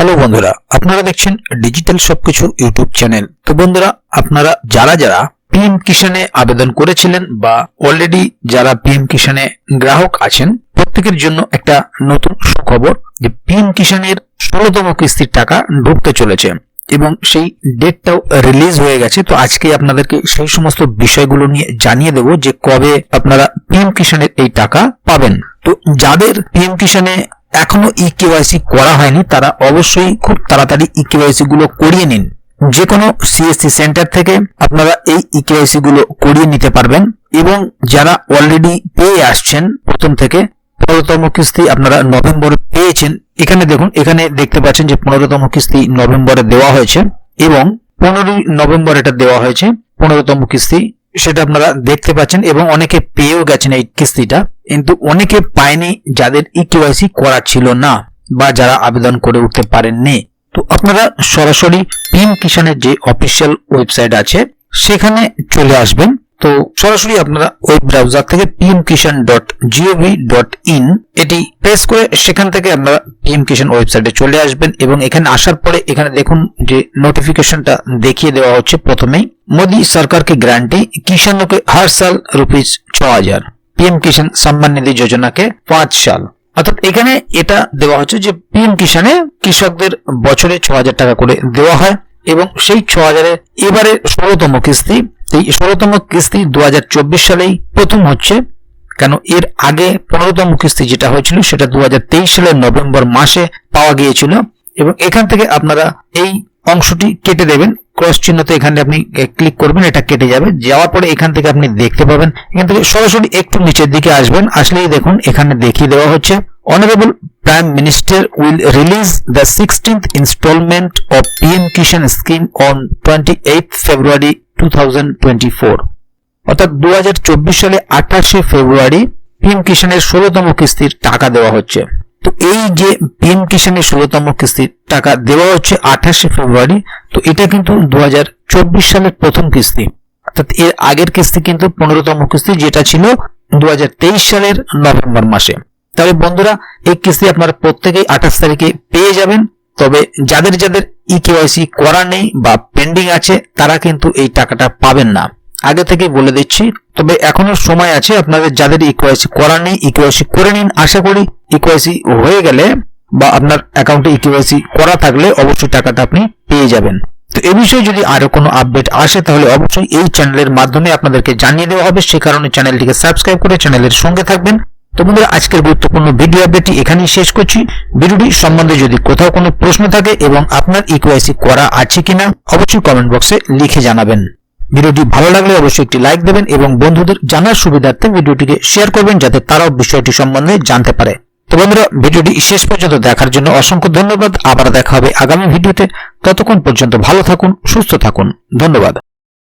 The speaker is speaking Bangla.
হ্যালো বন্ধুরা, আপনারা দেখছেন ডিজিটাল সবকিছু ইউটিউব চ্যানেল। তো বন্ধুরা, আপনারা যারা পিএম কিষানে আবেদন করেছিলেন বা অলরেডি যারা পিএম কিষানে গ্রাহক আছেন, প্রত্যেকের জন্য একটা নতুন সুখবর যে পিএম কিষানের 16তম কিস্তির টাকা ঢুকতে চলেছে এবং সেই ডেটটাও রিলিজ হয়ে গেছে। তো আজকে আপনাদেরকে সেই সমস্ত বিষয়গুলো নিয়ে জানিয়ে দেব যে কবে আপনারা পিএম কিষানের এই টাকা পাবেন। তো যাদের পিএম কিষানে এখনো ইকেওয়াইসি করা হয়নি তারা অবশ্যই খুব তাড়াতাড়ি ইকেওয়াইসি গুলো করিয়ে নিন। যে কোনো সিএসসি সেন্টার থেকে আপনারা এই ইকেওয়াইসি গুলো করিয়ে নিতে পারবেন এবং যারা অলরেডি পেয়ে আসছেন প্রথম থেকে 15তম কিস্তি আপনারা নভেম্বরে পেয়েছেন, এখানে দেখুন, এখানে দেখতে পাচ্ছেন যে 15তম কিস্তি নভেম্বরে দেওয়া হয়েছে এবং 15ই নভেম্বর এটা দেওয়া হয়েছে 15তম কিস্তি, সেটা আপনারা দেখতে পাচ্ছেন এবং অনেকে পেয়েও গেছেন এই কিস্তিটা, কিন্তু অনেকে পায়নি যাদের ইকেওয়াইসি করা ছিল না বা যারা আবেদন করে উঠতে পারেননি। তো আপনারা সরাসরি পিএম কিষানের যে অফিসিয়াল ওয়েবসাইট আছে সেখানে চলে আসবেন। তো সরাসরি আপনারা ওয়েব ব্রাউজার থেকে pmkishan.gov.in এটি প্রেস করে সেখান থেকে আপনারা পিএম কিষান ওয়েবসাইটে চলে আসবেন এবং এখানে আসার পরে এখানে দেখুন যে নোটিফিকেশনটা দেখিয়ে দেওয়া হচ্ছে। প্রথমেই মোदी सरकार की गारंटी किसानों के हर साल ₹6000, पीएम किसान सम्मान निधि योजना के 5 साल। অর্থাৎ এখানে এটা দেওয়া হচ্ছে যে পিএম কিষানে কৃষকদের বছরে 6000 টাকা করে দেওয়া হয় এবং সেই 6000 এবারে 16তম কিস্তি। এই 16তম কিস্তি 2024 সালেই প্রথম হচ্ছে, কেন এর আগে 15তম কিস্তি যেটা হয়েছিল সেটা 2023 সালের নভেম্বর মাসে পাওয়া গিয়েছিল এবং এখান থেকে আপনারা এই অংশটি কেটে দেবেন। ক্রস চিহ্নতে এখানে আপনি ক্লিক করবেন, এটা কেটে যাবে। যাওয়ার পরে এখান থেকে আপনি দেখতে পাবেন, এখান থেকে সরাসরি একটু নিচের দিকে আসবেন, আসলেই দেখুন এখানে দেখিয়ে দেওয়া হচ্ছে honourable prime minister will release the 16th instalment of PM Kisan scheme on 28 February 2024। অর্থাৎ 2024 সালে 28শে ফেব্রুয়ারি পিএম কিষানের 16তম কিস্তির টাকা দেওয়া হচ্ছে। তো এই যে পিএম কিষানের 16তম কিস্তির টাকা দেওয়া হচ্ছে 28শে ফেব্রুয়ারি, তো এটা কিন্তু 2024 সালের প্রথম কিস্তি। অর্থাৎ এর আগের কিস্তি কিন্তু 15তম কিস্তি, যেটা ছিল 2023 সালের নভেম্বর মাসে। তাহলে বন্ধুরা, এই কিস্তি আপনারা প্রত্যেকেই 28 তারিখে পেয়ে যাবেন। তবে যাদের ইকেওয়াইসি করা নেই বা পেন্ডিং আছে তারা কিন্তু এই টাকাটা পাবেন না, আগে থেকে বলে দিচ্ছি। তবে এখনো সময় আছে, আপনাদের যাদের ইকেওয়াইসি করা নেই ইকেওয়াইসি করে নিন। আশা করি ইকেওয়াইসি হয়ে গেলে বা আপনার অ্যাকাউন্টে ইকেওয়াইসি করা থাকলে অবশ্যই টাকাটা আপনি পেয়ে যাবেন। তো এই বিষয়ে যদি আরো কোনো আপডেট আসে তাহলে অবশ্যই এই চ্যানেলের মাধ্যমে আপনাদেরকে জানিয়ে দেওয়া হবে, সে কারণে চ্যানেলটিকে সাবস্ক্রাইব করে চ্যানেলের সঙ্গে থাকবেন। তো বন্ধুরা, আজকের গুরুত্বপূর্ণ ভিডিও আপডেটটি এখানেই শেষ করছি। ভিডিওটি সম্বন্ধে যদি কোথাও কোনো প্রশ্ন থাকে এবং আপনার ইকেওয়াইসি করা আছে কিনা অবশ্যই কমেন্ট বক্সে লিখে জানাবেন। ভিডিওটি ভালো লাগলে অবশ্যই একটি লাইক দেবেন এবং বন্ধুদের জানার সুবিধার্থে ভিডিওটিকে শেয়ার করবেন যাতে তারাও বিষয়টি সম্বন্ধে জানতে পারে। তো বন্ধুরা, ভিডিওটি শেষ পর্যন্ত দেখার জন্য অসংখ্য ধন্যবাদ। আবার দেখা হবে আগামী ভিডিওতে। ততক্ষণ পর্যন্ত ভালো থাকুন, সুস্থ থাকুন। ধন্যবাদ।